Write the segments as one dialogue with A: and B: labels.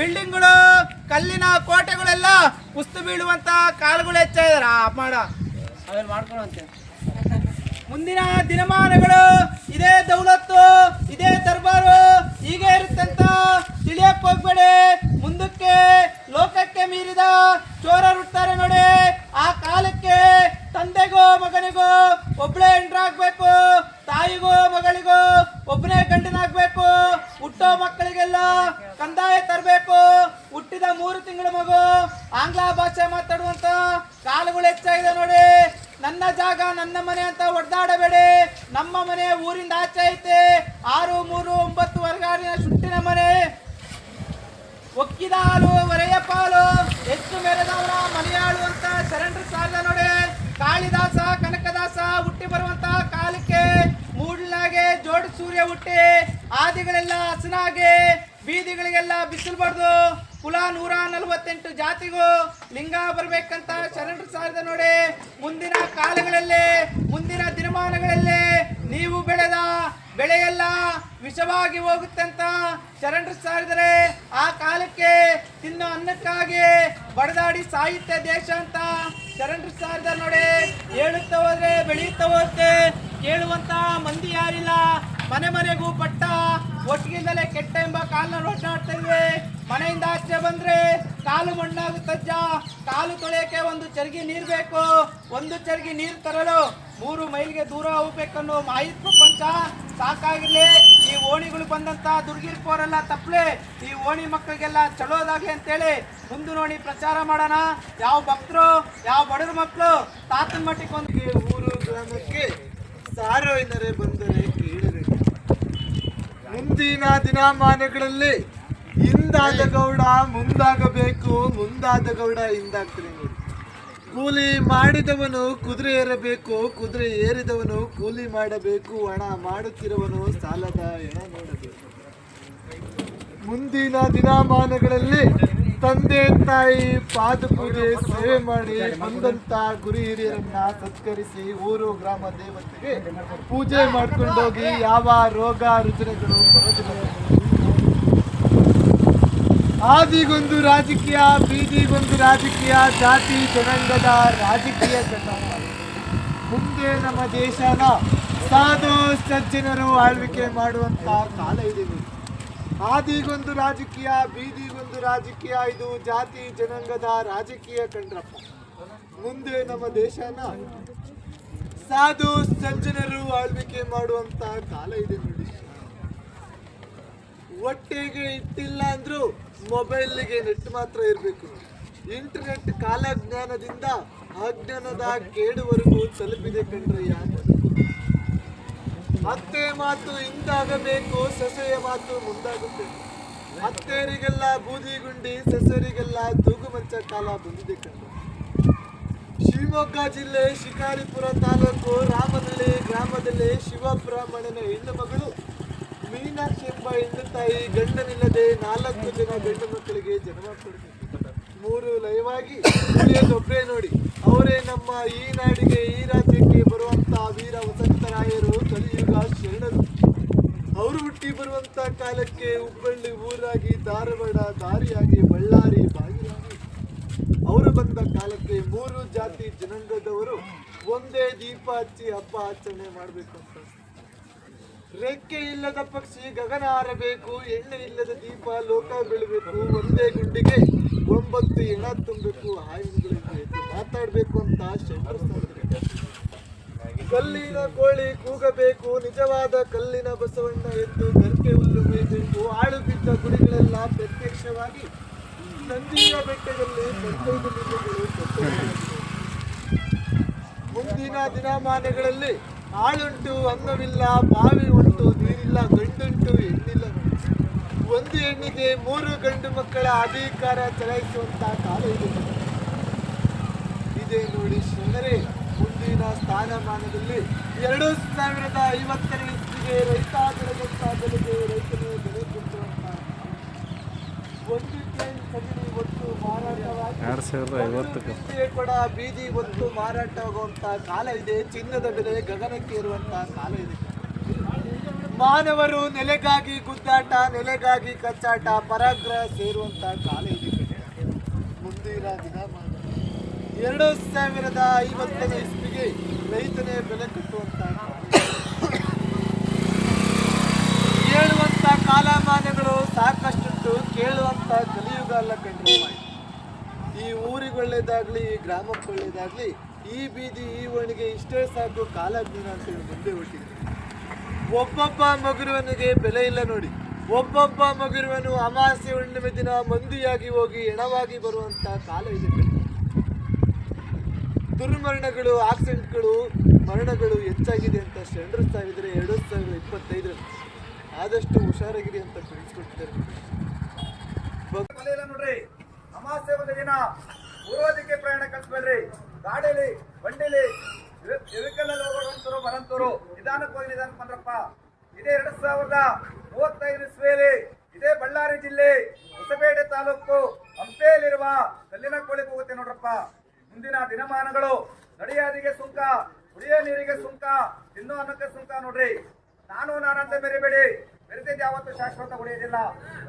A: ಬಿಲ್ಡಿಂಗ್ಗಳು, ಕಲ್ಲಿನ ಕೋಟೆಗಳೆಲ್ಲ ಕುಸ್ತು ಬೀಳುವಂತ ಕಾಲಗಳು ಹೆಚ್ಚಾಗಿದಾರ ಮಾಡ ಅವೆಲ್ಲ ಮಾಡ್ಕೊಳ್ಳುವಂತೆ. ಮುಂದಿನ ದಿನಮಾನಗಳು ಇದೇ ದೌಲತ್ತು, ಇದೇ ದರ್ಬಾರು ಹೀಗೆ ಇರುತ್ತಂತ ತಿಳಿಯಕ್ ಹೋಗ್ಬೇಡಿ. ಮುಂದಕ್ಕೆ ಲೋಕಕ್ಕೆ ಮೀರಿದ ಚೋರರುತ್ತಾರೆ ನೋಡಿ. ಆ ಕಾಲಕ್ಕೆ ತಂದೆಗೋ ಮಗನಿಗೋ ಒಬ್ಬಳೇ ಹೆಂಡ್ರಾಗ್ಬೇಕು, ತಾಯಿಗೋ ಮಗಳಿಗೋ ಒಬ್ಬನೇ ಗಂಡನಾಗ್ಬೇಕು, ಹುಟ್ಟೋ ಮಕ್ಕಳಿಗೆಲ್ಲ ಕಂದಾಯ ತರಬೇಕು, ಹುಟ್ಟಿದ 3 ತಿಂಗಳ ಮಗು ಆಂಗ್ಲ ಭಾಷೆ ಮಾತಾಡುವಂತ ಕಾಲಗಳು ಹೆಚ್ಚಾಗಿದೆ ನೋಡಿ. ನನ್ನ ಜಾಗ ನನ್ನ ಮನೆ ಅಂತ ಹೊಡೆದಾಡಬೇಡಿ. ನಮ್ಮ ಮನೆ ಊರಿಂದ ಆಚೆ ಐತೆ. 6, 3, 9 ವರ್ಗಾರಿನ ಸುಟ್ಟಿನ ಮನೆ. ಒಕ್ಕಿದ ಹಾಲು ಒರೆಯ ಪಾಲು, ಹೆಚ್ಚು ಮೆರೆದವರ ಮನೆಯಾಳು ಅಂತ ಶರಣರು ಸಾಲ ನೋಡಿ. ಕಾಳಿದಾಸ ಕನಕದಾಸ ಹುಟ್ಟಿ ಬರುವಂತ ಕಾಲಕ್ಕೆ ಮೂಡ್ಲಾಗೆ ಜೋಡಿ ಸೂರ್ಯ ಹುಟ್ಟಿ ಆದಿಗಳೆಲ್ಲ ಹಸನಾಗಿ ಬೀದಿಗಳಿಗೆಲ್ಲ ಬಿಸಿಲು ಬಡ್ದು ಕುಲ 148 ಜಾತಿಗೂ ಲಿಂಗ ಬರ್ಬೇಕಂತ ಶರಣರು ಸಾರಿದ ನೋಡಿ. ಮುಂದಿನ ಕಾಲಗಳಲ್ಲಿ, ಮುಂದಿನ ದಿನಮಾನಗಳಲ್ಲಿ ನೀವು ಬೆಳೆದ ಬೆಳೆಯೆಲ್ಲ ವಿಷವಾಗಿ ಹೋಗುತ್ತೆ ಅಂತ ಶರಣರು ಸಾರಿದರೆ, ಆ ಕಾಲಕ್ಕೆ ತಿನ್ನೋ ಅನ್ನಕ್ಕಾಗಿ ಬಡದಾಡಿ ಸಾಹಿತ್ಯ ದೇಶ ಅಂತ ಶರಣರು ಸಾರಿದ ನೋಡಿ. ಹೇಳುತ್ತಾ ಹೋದ್ರೆ ಬೆಳೆಯುತ್ತಾ ಹೋಗುತ್ತೆ, ಕೇಳುವಂತ ಮಂದಿ ಯಾರಿಲ್ಲ. ಮನೆ ಮನೆಗೂ ಪಟ್ಟ ಒಟ್ಟಿಗಿಂದಲೇ ಕೆಟ್ಟ ಎಂಬ ಕಾಲನ್ನ ಒಟ್ಟಾಡ್ತಾ ಇದ್ವಿ. ಮನೆಯಿಂದ ಆಚೆ ಬಂದ್ರೆ ಕಾಲು ಮಣ್ಣಾಗುತ್ತಜ್ಜ. ಕಾಲು ತೊಳೆಯಕ್ಕೆ ಒಂದು ಚರ್ಗಿ ನೀರು ಬೇಕು. ಒಂದು ಚರ್ಗಿ ನೀರು ತರಲು 3 ಮೈಲಿಗೆ ದೂರ ಹೋಗ್ಬೇಕನ್ನೋ ಮಾಹಿತಿ ಪ್ರಪಂಚ ಸಾಕಾಗಿರ್ಲಿ. ಈ ಓಣಿಗಳು ಬಂದಂತ ದುರ್ಗಿರ್ಕೋರೆಲ್ಲ ತಪ್ಪಲೆ, ಈ ಓಣಿ ಮಕ್ಕಳಿಗೆಲ್ಲ ಚಲೋದಾಗ್ಲಿ ಅಂತೇಳಿ ಮುಂದೆ ನೋಡಿ ಪ್ರಚಾರ ಮಾಡೋಣ. ಯಾವ ಭಕ್ತರು, ಯಾವ ಬಡವ್ರ ಮಕ್ಕಳು ತಾತನ ಮಟ್ಟಿಗೆ ಒಂದು
B: ಊರು ಗ್ರಾಮಕ್ಕೆ ಸಾರ್ವಜನಿಕರೇ ಬಂದರೆ ಕೇಳಿದರೆ, ಮುಂದಿನ ದಿನಮಾನಗಳಲ್ಲಿ ಹಿಂದಾದ ಗೌಡ ಮುಂದಾಗಬೇಕು, ಮುಂದಾದ ಗೌಡ ಹಿಂದಾಗ್ತಾನೆ ನೋಡಿ. ಕೂಲಿ ಮಾಡಿದವನು ಕುದುರೆ ಏರಬೇಕು, ಕುದುರೆ ಏರಿದವನು ಕೂಲಿ ಮಾಡಬೇಕು, ಹಣ ಮಾಡುತ್ತಿರುವನು ಸಾಲದ ಹೆಣ ನೋಡಬೇಕು. ಮುಂದಿನ ದಿನಮಾನಗಳಲ್ಲಿ ತಂದೆ ತಾಯಿ ಪಾದ ಪೂಜೆ ಸೇವೆ ಮಾಡಿ ಬಂದಂತ ಗುರು ಹಿರಿಯರನ್ನ ಸತ್ಕರಿಸಿ ಊರು ಗ್ರಾಮ ದೇವತೆಗೆ ಪೂಜೆ ಮಾಡ್ಕೊಂಡೋಗಿ ಯಾವ ರೋಗ ರುಜಿನಗಳು ಬರೋದಿಲ್ಲ. ಆದಿಗೊಂದು ರಾಜಕೀಯ, ಬೀದಿಗೊಂದು ರಾಜಕೀಯ, ಜಾತಿ ಜನಾಂಗದ ರಾಜಕೀಯ ಸಂಗಮ. ಮುಂದೆ ನಮ್ಮ ದೇಶನ ಸಾಧು ಸಜ್ಜನರು ಆಳ್ವಿಕೆ ಮಾಡುವಂತ ಕಾಲ ಇದೆ. ಆದಿಗೊಂದು ರಾಜಕೀಯ, ಬೀದಿಗೊಂದು ರಾಜಕೀಯ, ಇದು ಜಾತಿ ಜನಾಂಗದ ರಾಜಕೀಯ ಕಂಡ್ರಪ್ಪ. ಮುಂದೆ ನಮ್ಮ ದೇಶನ ಸಾಧು ಸಜ್ಜನರು ಆಳ್ವಿಕೆ ಮಾಡುವಂತ ಕಾಲ ಇದೆ ನೋಡಿ. ಹೊಟ್ಟೆಗೆ ಇಟ್ಟಿಲ್ಲ ಅಂದ್ರೂ ಮೊಬೈಲ್ಗೆ ನೆಟ್ ಮಾತ್ರ ಇರಬೇಕು. ಇಂಟರ್ನೆಟ್ ಕಾಲಜ್ಞಾನದಿಂದ ಅಜ್ಞಾನದ ಕೇಡುವರೆಗೂ ತಲುಪಿದೆ ಕಣ್ರಯ್ಯ. ಅತ್ತೆ ಮಾತು ಹಿಂದಾಗಬೇಕು, ಸೊಸೆಯ ಮಾತು ಮುಂದಾಗುತ್ತೆ. ಅತ್ತೆಯರಿಗೆಲ್ಲ ಬೂದಿ ಗುಂಡಿ, ಸೊಸೆಯರಿಗೆಲ್ಲ ತೂಗು ಮಂಚ ಕಾಲ ಬಂದಿದೆ ಕಣ್ರ. ಶಿವಮೊಗ್ಗ ಜಿಲ್ಲೆ ಶಿಕಾರಿಪುರ ತಾಲೂಕು ರಾಮನಹಳ್ಳಿ ಗ್ರಾಮದಲ್ಲಿ ಶಿವಬ್ರಾಹ್ಮಣನ ಹೆಣ್ಣು ಮಗಳು ಮೀನಾಕ್ಷಿ ಎಂಬ ಹೆಣ್ಣು ತಾಯಿ ಗಂಡನಿಲ್ಲದೆ 4 ಜನ ಗಂಡು ಮಕ್ಕಳಿಗೆ ಜನ್ಮ ಕೊಡ್ತಾರೆ. 3 ಲಯವಾಗಿ ಉಳಿಯೋದೊಬ್ಬರೇ ನೋಡಿ. ಅವರೇ ನಮ್ಮ ಈ ನಾಡಿಗೆ, ಈ ರಾಜ್ಯಕ್ಕೆ ಬರುವಂತ ವೀರ ವಸಂತರಾಯರು, ಕಲಿಯುಗ ಶರಣರು. ಅವರು ಹುಟ್ಟಿ ಬರುವಂತ ಕಾಲಕ್ಕೆ ಹುಬ್ಬಳ್ಳಿ ಊರಾಗಿ, ಧಾರವಾಡ ದಾರಿಯಾಗಿ, ಬಳ್ಳಾರಿ ಬಾಗಿಲಾಗಿ ಅವರು ಬಂದ ಕಾಲಕ್ಕೆ 3 ಜಾತಿ ಜನಾಂಗದವರು ಒಂದೇ ದೀಪ ಹಚ್ಚಿ ಹಬ್ಬ ಆಚರಣೆ ಮಾಡಬೇಕು ಅಂತ. ರೆಕ್ಕೆ ಇಲ್ಲದ ಪಕ್ಷಿ ಗಗನ ಹಾರಬೇಕು, ಎಣ್ಣೆ ಇಲ್ಲದ ದೀಪ ಲೋಕ ಬೆಳಬೇಕು, ಒಂದೇ ಗುಂಡಿಗೆ 9 ಹೆಣ ತುಂಬಬೇಕು, ಹಾಯಿಗಳಿಗೆ ಮಾತಾಡಬೇಕು ಅಂತ ಶಂಕರ. ಕಲ್ಲಿನ ಕೋಳಿ ಕೂಗಬೇಕು, ನಿಜವಾದ ಕಲ್ಲಿನ ಬಸವಣ್ಣ ಎಂದು ಗರ್ಕೆ ಹುಲ್ಲು ಮೇಯಬೇಕು. ಆಳು ಬಿದ್ದ ಗುಡಿಗಳೆಲ್ಲ ಪ್ರತ್ಯಕ್ಷವಾಗಿ ನಂದಿಯ ಬೆಟ್ಟದಲ್ಲಿ 15 ಲಿಂಗಗಳು. ಮುಂದಿನ ದಿನಮಾನಗಳಲ್ಲಿ ಆಳುಂಟು ಅನ್ನವಿಲ್ಲ, ಬಾವಿ ಉಂಟು ನೀರಿಲ್ಲ, ಗಂಡುಂಟು ಹೆಣ್ಣಿಲ್ಲ. ಒಂದು ಹೆಣ್ಣಿಗೆ 3 ಗಂಡು ಮಕ್ಕಳ ಅಧಿಕಾರ ಚಲಾಯಿಸುವಂತ ಕಾಲ ಇದೆ ನೋಡಿ ಶರಣರೇ. ಮುಂದಿನ ಸ್ಥಾನಮಾನದಲ್ಲಿ 2050ನೇ ಇಸ್ವಿಗೆ ರೈತ ಬೆಳೆದಂತ ಬೆಲೆಗೆ ರೈತನೇ ಬೆಲೆ ಕೊಟ್ಟುವಂತ ಒಂದು ಸಗಣಿ ಒಟ್ಟು ಮಾರಾಟವಾಗಿ ಕೂಡ ಬೀದಿ ಒತ್ತು ಮಾರಾಟವಾಗುವಂತ ಕಾಲ ಇದೆ. ಚಿನ್ನದ ಬೆಲೆ ಗಗನಕ್ಕೆ ಇರುವಂತಹ ಕಾಲ ಇದೆ. ಮಾನವರು ನೆಲೆಗಾಗಿ ಗುದ್ದಾಟ, ನೆಲೆಗಾಗಿ ಕಚ್ಚಾಟ, ಪರಾಗ್ರಹ ಸೇರುವಂತ ಕಾಲ ಇದೆ ಕಣೆ. ಮುಂದಿನ ದಿನಮಾನ 2050ನೇ ಇಸ್ವಿಗೆ ರೈತನೇ ಬೆಲೆ ಕಟ್ಟುವಂತ ಹೇಳುವಂತ ಕಾಲಮಾನಗಳು ಸಾಕಷ್ಟುಂಟು, ಕೇಳುವಂತ ಕಲಿಯುಗ ಅಲ್ಲ ಕಂಡ್ರೆ. ಈ ಊರಿಗೆ ಒಳ್ಳೇದಾಗ್ಲಿ, ಈ ಗ್ರಾಮಕ್ಕೆ ಒಳ್ಳೇದಾಗ್ಲಿ, ಈ ಬೀದಿ ಈ ಓಣಿಗೆ ಇಷ್ಟೇ ಸಾಕು ಕಾಲಜ್ಞಾನ ಅಂತೇಳಿ ಮುಂದೆ ಹೊಟ್ಟಿದೆ. ಒಬ್ಬೊಬ್ಬ ಮಗುರುವನಿಗೆ ಬೆಲೆ ಇಲ್ಲ ನೋಡಿ. ಒಬ್ಬೊಬ್ಬ ಮಗುರುವನು ಅಮಾವಾಸ್ಯೆ ಹುಣ್ಣಿಮೆ ದಿನ ಮಂದಿಯಾಗಿ ಹೋಗಿ ಹೆಣವಾಗಿ ಬರುವಂತ ಕಾಲ ಇದೆ. ದುರ್ಮರಣಗಳು, ಆಕ್ಸಿಡೆಂಟ್ಗಳು, ಮರಣಗಳು ಹೆಚ್ಚಾಗಿದೆ ಅಂತ ಶರಣರು ಸಾವಿದ್ರೆ 2025 ಆದಷ್ಟು ಹುಷಾರಾಗಿರಿ ಅಂತ ತಿಳಿಸ್ಕೊಟ್ಟಿದ್ದಾರೆ.
A: ನೋಡ್ರಿ, ಅಮಾವಾಸ್ಯೆ ಒಂದು ದಿನ ಪೂರ್ವದಿಕ್ಕೆ ಪ್ರಯಾಣ ಕಳಿಸ್ಬೇಡ್ರಿ. ಗಾಡಿಲಿ, ಬಂಡಿಲಿ, ವೆಹಿಕಲಲ್ಲಿ ಹೋಗೋರಂತರು ಬರಂತರು ನಿಧಾನಕ್ಕೆ ಹೋಗಿ ನಿಧಾನಕ್ಕೆ ಬಂದ್ರಪ್ಪ. ಇದೇ 2035 ಇಸ್ವಿಯಲ್ಲಿ ಇದೇ ಬಳ್ಳಾರಿ ಜಿಲ್ಲೆ ಹೊಸಪೇಟೆ ತಾಲೂಕು ಹಂಪೆಯಲ್ಲಿರುವ ಕಲ್ಲಿನ ಕೋಳಿಗೆ ಹೋಗುತ್ತೆ ನೋಡ್ರಪ್ಪ. ಮುಂದಿನ ದಿನಮಾನಗಳು ನಡೆಯಾದಿಗೆ ಸುಂಕ, ಕುಡಿಯೋ ನೀರಿಗೆ ಸುಂಕ, ತಿನ್ನೋ ಅನ್ನಕ್ಕೆ ಸುಂಕ ನೋಡ್ರಿ. ನಾನಂತ ಬೆರಿಬೇಡಿ, ಬೆರೆತಿದ್ದು ಯಾವತ್ತು ಶಾಶ್ವತ ಉಳಿಯೋದಿಲ್ಲ.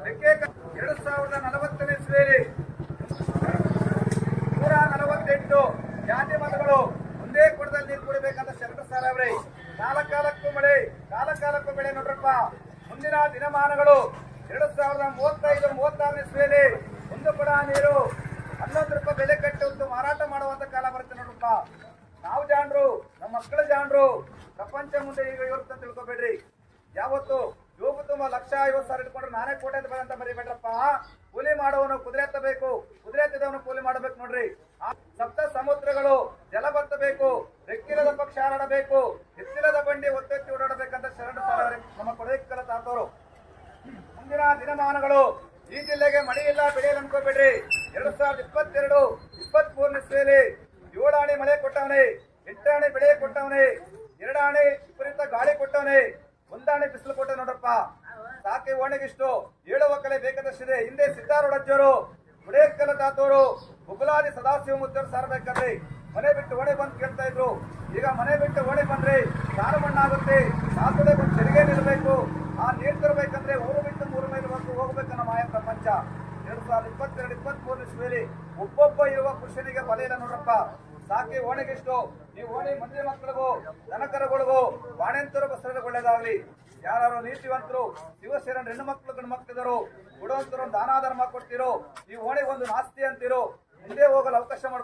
A: 2040ನೇ ಇಸ್ವಿಯಲ್ಲಿ 148 ಜಾತಿ ಮತಗಳು ಒಂದೇ ಕೊಡದಲ್ಲಿ ನೀರು ಕುಡಿಬೇಕಂತ ಶರಣರು ಸಾರವ್ರಿ. ಕಾಲಕ್ಕೂ ಮಳೆ, ಕಾಲಕ್ಕೂ ಬೆಳೆ ನೋಡ್ರಪ್ಪ. ಮುಂದಿನ ದಿನಮಾನಗಳು 2035-36ನೇ ಇಸ್ವಿಯಲ್ಲಿ ಒಂದು ಕೊಡ ನೀರು 11 ರೂಪಾಯಿ ಬೆಲೆ ಕಟ್ಟು ಮಾರಾಟ ಮಾಡುವಂತ ಕಾಲ ಬರುತ್ತೆ ನೋಡ್ರಪ್ಪ. ನಾವು ಜಾಣರು, ನಮ್ಮ ಮಕ್ಕಳು ಜಾಣರು. ಪ್ರಪಂಚ ಮುಂದೆ ಈಗ ಇರುತ್ತೆ ತಿಳ್ಕೊಬೇಡ್ರಿ. ಯಾವತ್ತು ಯೋಗು ತುಂಬ 1,50,000 ಇಟ್ಕೊಂಡ್ರೆ ನಾನೇ ಕೋಟೆ ಅಂತ ಬರೀಬೇಡ್ರಪ್ಪ. ಕೂಲಿ ಮಾಡುವವನು ಕುದುರೆ ಎತ್ತಬೇಕು, ಕುದುರೆ ಎತ್ತಿದವನು ಕೂಲಿ ಮಾಡಬೇಕು ನೋಡ್ರಿ. ಸಪ್ತ ಸಮುದ್ರಗಳು ಜಲ ಬತ್ತಬೇಕು, ರೆಕ್ಕಿರದ ಪಕ್ಷ ಹಾರಾಡಬೇಕು, ಎತ್ತಿರದ ಬಂಡಿ ಒತ್ತೆತ್ತಿ ಓಡಾಡಬೇಕಂತ ಶರಣ ಸಾರವ್ರೆ ನಮ್ಮ ಕೊಡೈಕಲ ತಾತವರು. ಮುಂದಿನ ದಿನಮಾನಗಳು ಈ ಜಿಲ್ಲೆಗೆ ಮಳೆ ಇಲ್ಲ, ಬೆಳೆಯಲ್ಲ ಅನ್ಕೋಬೇಡ್ರಿ. 2022-23ನೇ ಇಸ್ವಿಯಲ್ಲಿ 7 ಆಣೆ ಮಳೆ ಕೊಟ್ಟವನೇ, 8 ಆಣೆ ಬೆಳೆ ಕೊಟ್ಟವನೇ, 2 ಆಣೆ ವಿಪರೀತ ಗಾಳಿ ಕೊಟ್ಟವನೇ, 1 ಆಣೆ ಬಿಸಿಲು ಕೊಟ್ಟ ನೋಡ್ರಪ್ಪ. ಸಾಕೆ ಓಣೆಗಿಷ್ಟು 7 ಒಕ್ಕಲೆ ಬೇಕಾದಷ್ಟಿದೆ. ಹಿಂದೆ ಸಿದ್ದಾರೂಢಜ್ಜರು, ಗುಡೇಕಲ ತಾತವರು, ಗುಗ್ಲಾದಿ ಸದಾಶಿವ ಮುತ್ತರು ಸಾರಬೇಕಾದ್ರೆ ಮನೆ ಬಿಟ್ಟು ಓಣೆ ಬಂದು ಕೇಳ್ತಾ ಇದ್ರು. ಈಗ ಮನೆ ಬಿಟ್ಟು ಓಣೆ ಬಂದ್ರೆ ಸಾರು ಮಣ್ಣಾಗುತ್ತೆ, ಸಾಕಡೆ ಬಂದು ತೆರಿಗೆ ನಿಲ್ಲಬೇಕು. ಆ ನೀರು ತರಬೇಕಂದ್ರೆ ಊರು ಬಿಟ್ಟು 3 ಮೈಲು ಹೋಗ್ಬೇಕನ್ನ ಮಾಯ ಪ್ರಪಂಚ. 2022-23ನೇ ಇಸ್ವಿಯಲ್ಲಿ ಒಬ್ಬೊಬ್ಬ ಇರುವ ಪುರುಷನಿಗೆ ಬಲ ಇಲ್ಲ ನೋಡ್ರಪ್ಪ. ಸಾಕಿ ಓಣೆಗಿಷ್ಟು. ಈ ಓಣೆ ಮಂದಿ ಮಕ್ಕಳಿಗೂ, ದನಕರುಗಳಿಗೂ, ಬಾಣೆಂತರು ಬಸರಿಗೆ ಒಳ್ಳೇದಾಗ್ಲಿ. ಯಾರು ನೀತಿವಂತರು, ಶಿವಶರಣ ಹೆಣ್ಣು ಮಕ್ಕಳು ಗಂಡು ಮಕ್ಕಳಿದರು, ಕೊಡುವಂತರು ದಾನ ಧರ್ಮ ಕೊಡ್ತಿರೋ, ಈ ಓಣೆ ಒಂದು ನಾಸ್ತಿ ಅಂತಿರೋ, ಮುಂದೆ ಹೋಗಲು ಅವಕಾಶ ಮಾಡ್ಕೊ.